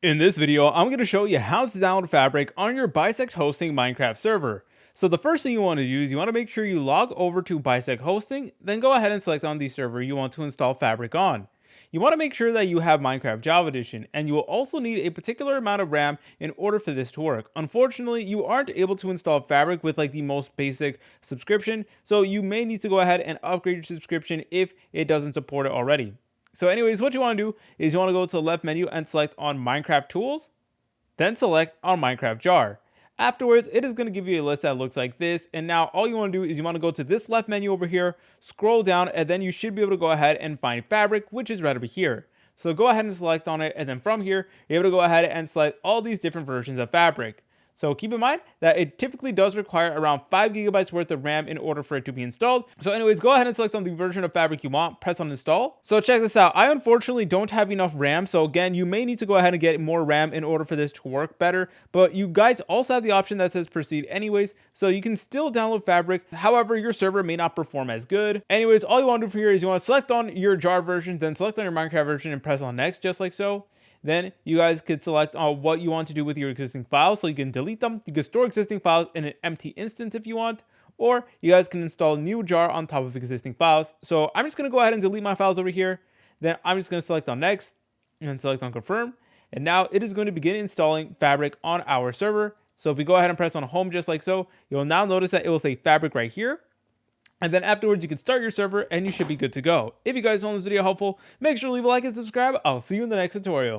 In this video, I'm going to show you how to download Fabric on your Bisecthosting Minecraft server. So the first thing you want to do is you want to make sure you log over to Bisecthosting, then go ahead and select on the server you want to install Fabric on. You want to make sure that you have Minecraft Java Edition, and you will also need a particular amount of RAM in order for this to work. Unfortunately, you aren't able to install Fabric with like the most basic subscription, so you may need to go ahead and upgrade your subscription if it doesn't support it already. So anyways, what you want to do is you want to go to the left menu and select on Minecraft Tools, then select on Minecraft Jar. Afterwards, it is going to give you a list that looks like this. And now all you want to do is you want to go to this left menu over here, scroll down, and then you should be able to go ahead and find Fabric, which is right over here. So go ahead and select on it. And then from here, you're able to go ahead and select all these different versions of Fabric. So keep in mind that it typically does require around 5 gigabytes worth of RAM in order for it to be installed. So anyways, go ahead and select on the version of Fabric you want, press on install. So check this out. I unfortunately don't have enough RAM. So again, you may need to go ahead and get more RAM in order for this to work better. But you guys also have the option that says proceed anyways. So you can still download Fabric. However, your server may not perform as good. Anyways, all you want to do for here is you want to select on your jar version, then select on your Minecraft version and press on next, just like so. Then you guys could select on what you want to do with your existing files. So you can delete them. You can store existing files in an empty instance if you want, or you guys can install a new jar on top of existing files. So I'm just going to go ahead and delete my files over here. Then I'm just going to select on next and select on confirm. And now it is going to begin installing Fabric on our server. So if we go ahead and press on home just like so, you'll now notice that it will say Fabric right here. And then afterwards, you can start your server and you should be good to go. If you guys found this video helpful, make sure to leave a like and subscribe. I'll see you in the next tutorial.